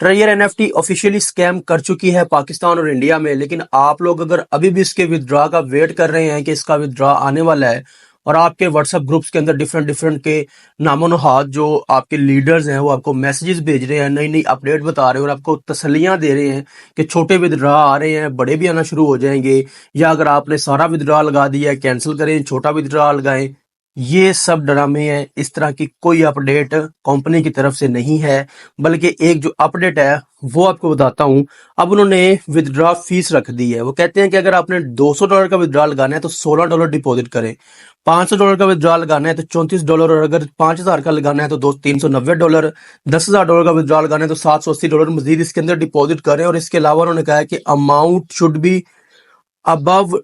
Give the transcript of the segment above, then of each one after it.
ट्रेयर NFT officially scam कर चुकी है पाकिस्तान और इंडिया में, लेकिन आप लोग अगर अभी भी इसके विथड्रॉ का वेट कर रहे हैं कि इसका विथड्रॉ आने वाला है और आपके व्हाट्सएप ग्रुप्स के अंदर डिफरेंट डिफरेंट के नामो नहाद जो आपके लीडर्स हैं वो आपको मैसेजेस भेज रहे हैं, नई नई अपडेट बता रहे हैं और आपको तसल्लियां दे रहे हैं कि छोटे विथड्रॉ आ रहे हैं, बड़े भी आना शुरू हो जाएंगे, या अगर आपने सारा विथड्रॉ लगा दिया है कैंसिल करें, छोटा विथड्रॉ लगाएं। ये सब ड्रामे हैं। इस तरह की कोई अपडेट कंपनी की तरफ से नहीं है, बल्कि एक जो अपडेट है वो आपको बताता हूं। अब उन्होंने विदड्रॉ फीस रख दी है। वो कहते हैं कि अगर आपने $200 का विदड्रॉ लगाना है तो $16 डिपॉजिट करें, $500 का विदड्रॉ लगाना है तो $34, और अगर 5,000 का लगाना है तो $390, $10,000 का विदड्रॉ लगाना है तो $780 मजीद इसके अंदर डिपॉजिट करें। और इसके अलावा उन्होंने कहा है कि amount should be above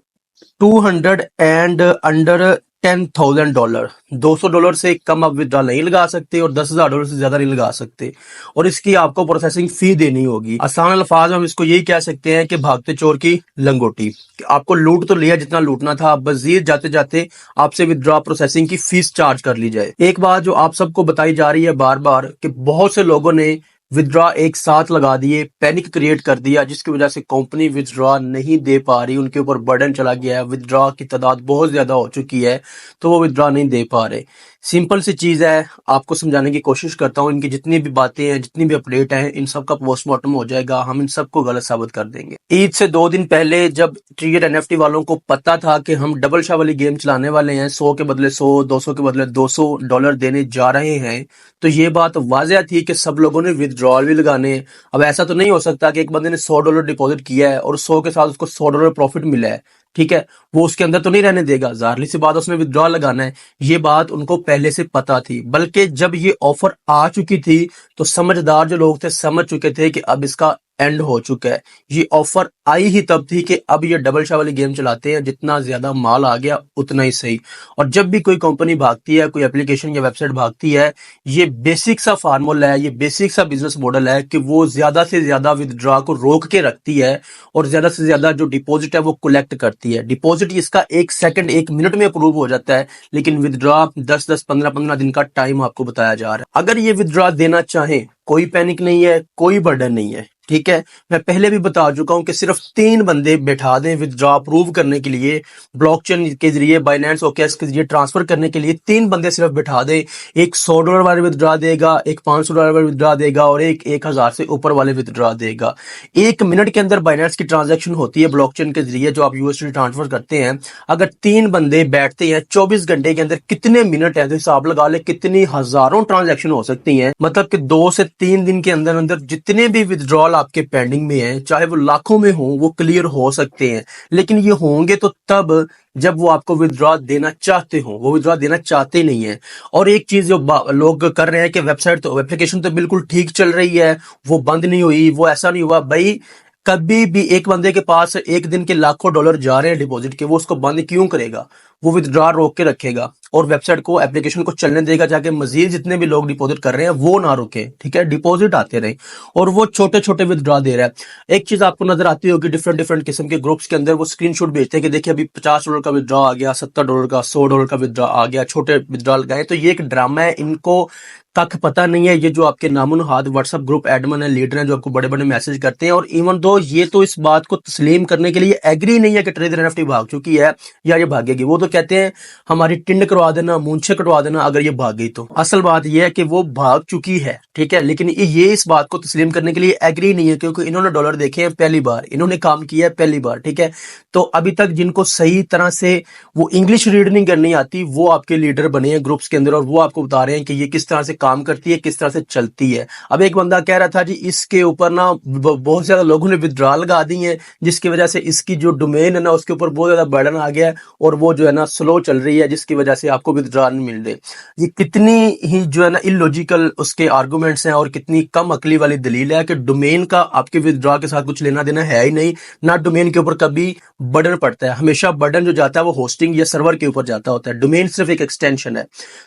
200 and under $10,000। $200 से कम आप विड्रॉ नहीं लगा सकते और $10,000 से ज्यादा नहीं लगा सकते, और इसकी आपको प्रोसेसिंग फी देनी होगी। आसान अल्फाज में हम इसको यही कह सकते हैं कि भागते चोर की लंगोटी। आपको लूट तो लिया जितना लूटना था, मजीद जाते जाते आपसे विड्रॉ प्रोसेसिंग की फीस चार्ज कर ली जाए। एक बात जो आप सबको बताई जा रही है बार बार कि बहुत से लोगों ने विदड्रॉ एक साथ लगा दिए, पैनिक क्रिएट कर दिया, जिसकी वजह से कंपनी विदड्रॉ नहीं दे पा रही, उनके ऊपर बर्डन चला गया है, विदड्रॉ की तादाद बहुत ज्यादा हो चुकी है तो वो विदड्रॉ नहीं दे पा रहे। सिंपल सी चीज है, आपको समझाने की कोशिश करता हूँ। इनकी जितनी भी बातें हैं, जितनी भी अपडेट हैं, इन सब का पोस्टमार्टम हो जाएगा, हम इन सबको गलत साबित कर देंगे। ईद से 2 दिन पहले जब ट्रिगर एनएफटी वालों को पता था कि हम डबल शाह वाली गेम चलाने वाले हैं, 100 के बदले 100, 200 के बदले $200 देने जा रहे हैं, तो ये बात वाजह थी कि सब लोगों ने विदड्रॉल भी लगाने। अब ऐसा तो नहीं हो सकता कि एक बंदे ने $100 डिपॉजिट किया है और 100 के साथ उसको $100 प्रॉफिट मिला है, ठीक है, वो उसके अंदर तो नहीं रहने देगा, जाहिर सी बात उसने विदड्रॉ लगाना है। ये बात उनको पहले से पता थी, बल्कि जब ये ऑफर आ चुकी थी तो समझदार जो लोग थे समझ चुके थे कि अब इसका एंड हो चुका है। ये ऑफर आई ही तब थी कि अब ये डबल शाह वाली गेम चलाते हैं, जितना ज्यादा माल आ गया उतना ही सही। और जब भी कोई कंपनी भागती है, कोई एप्लीकेशन या वेबसाइट भागती है, ये बेसिक सा फार्मूला है, ये बेसिक सा बिजनेस मॉडल है कि वो ज्यादा से ज्यादा विदड्रॉ को रोक के रखती है और ज्यादा से ज्यादा जो डिपॉजिट है वो कलेक्ट करती है। डिपॉजिट इसका 1 सेकंड 1 मिनट में अप्रूव हो जाता है, लेकिन विदड्रॉ 10-10 15-15 दिन का टाइम आपको बताया जा रहा है। अगर ये विदड्रॉ देना चाहे, कोई पैनिक नहीं है, कोई बर्डन नहीं है, ठीक है। मैं पहले भी बता चुका हूं कि सिर्फ 3 बंदे बैठा दें विदड्रॉ अप्रूव करने के लिए, ब्लॉकचेन के जरिए, बाइनेंस ओकेएस के जरिए ट्रांसफर करने के लिए 3 बंदे सिर्फ बैठा दें। एक $100 वाले विदड्रॉ देगा, एक $500 वाले विदड्रॉ देगा और एक 1,000 से ऊपर वाले विदड्रॉ देगा। 1 मिनट के अंदर बाइनेंस की ट्रांजेक्शन होती है ब्लॉकचेन के जरिए, जो आप यूएसडी ट्रांसफर करते हैं। अगर 3 बंदे बैठते हैं 24 घंटे के अंदर कितने मिनट है तो हिसाब लगा ले कितनी हजारों ट्रांजेक्शन हो सकती हैं। मतलब कि 2 से 3 दिन के अंदर अंदर जितने भी विदड्रॉल आपके पेंडिंग में हैं, चाहे वो लाखों में हो, वो क्लियर हो सकते हैं। लेकिन ये होंगे तो तब जब वो आपको विदड्रॉ देना चाहते हो, वो विदड्रॉ देना चाहते नहीं है। और एक चीज जो लोग कर रहे हैं कि वेबसाइट तो एप्लीकेशन तो बिल्कुल ठीक चल रही है, वो बंद नहीं हुई, वो ऐसा नहीं हुआ। भाई कभी भी एक बंदे के पास एक दिन के लाखों डॉलर जा रहे हैं डिपॉजिट के, वो उसको बंद क्यों करेगा? वो विदड्रॉ रोक के रखेगा और वेबसाइट को, एप्लीकेशन को चलने देगा, जाके मजीद जितने भी लोग डिपॉजिट कर रहे हैं वो ना रुके, ठीक है, डिपॉजिट आते रहे। और वो छोटे छोटे विदड्रॉ दे रहा है। एक चीज आपको नजर आती होगी, डिफरेंट डिफरेंट किस्म के ग्रुप्स के अंदर वो स्क्रीनशॉट भेजते हैं कि देखिए अभी $50 का विदड्रॉ आ गया, $70 का, $100 का विदड्रॉ आ गया, छोटे विदड्रॉ लगाए। तो ये एक ड्रामा है, इनको तक पता नहीं है। ये जो आपके नामुनहाद व्हाट्सएप ग्रुप एडमिन है, लीडर हैं, जो आपको बड़े बड़े मैसेज करते हैं, और इवन दो ये तो इस बात को तस्लीम करने के लिए एग्री नहीं है कि ट्रेजर एनएफटी भाग चुकी है या ये भागेगी। वो तो कहते हैं हमारी टिंड करवा देना, मूंछे कटवा देना अगर ये भाग गई तो। असल बात ये है कि वो भाग चुकी है, ठीक है, लेकिन ये इस बात को तस्लीम करने के लिए एग्री नहीं है, क्योंकि इन्होंने डॉलर देखे हैं पहली बार, इन्होंने काम किया है पहली बार, ठीक है। तो अभी तक जिनको सही तरह से वो इंग्लिश रीड नहीं करनी आती, वो आपके लीडर बने हैं ग्रुप्स के अंदर, और वो आपको बता रहे हैं कि ये किस तरह से काम करती है, किस तरह से चलती है। अब एक बंदा कह रहा था जी इसके ऊपर ना बहुत ज्यादा लोगों ने विदड्रॉ लगा दी है, जिसकी वजह से इसकी जो डोमेन है ना उसके ऊपर बहुत ज्यादा बर्डन आ गया है और वो जो है ना स्लो चल रही है, जिसकी वजह से आपको विदड्रॉ नहीं मिल रहे। ये कितनी ही जो है ना इलॉजिकल उसके आर्गुमेंट्स हैं और कितनी कम अकली वाली दलील है कि डोमेन का आपके विदड्रॉ के साथ कुछ लेना देना है ही नहीं, ना डोमेन के ऊपर कभी बर्डन पड़ता है। हमेशा बर्डन जो जाता है वो होस्टिंग या सर्वर के ऊपर जाता होता है, डोमेन सिर्फ एक एक्सटेंशन है।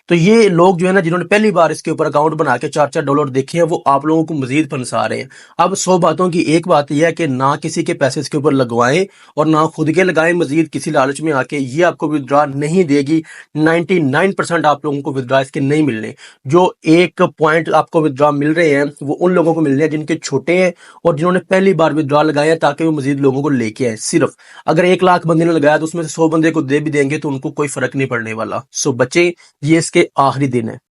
तो ये लोग जो है ना जिन्होंने पहली बार इस इसके ऊपर अकाउंट बना के $4-4 देखे हैं, वो आप लोगों को मजीद फंसा रहे हैं। अब 100 बातों की एक बात यह है कि ना किसी के पैसे इसके ऊपर लगवाएं और ना खुद के लगाएं मजीद किसी लालच में आके, ये आपको विदड्रॉ नहीं देगी। 99% आप लोगों को विदड्रॉ इसके नहीं मिलने। जो 1 पॉइंट आपको विदड्रॉ मिल रहे हैं वो उन लोगों को मिल रहे हैं जिनके छोटे हैं और जिन्होंने पहली बार विदड्रॉ लगाए हैं, ताकि वो मजीद लोगों को लेके आए। सिर्फ अगर 1 लाख बंदे ने लगाया तो उसमें से 100 बंदे को दे भी देंगे तो उनको कोई फर्क नहीं पड़ने वाला। सो बच्चे, ये इसके आखिरी दिन है।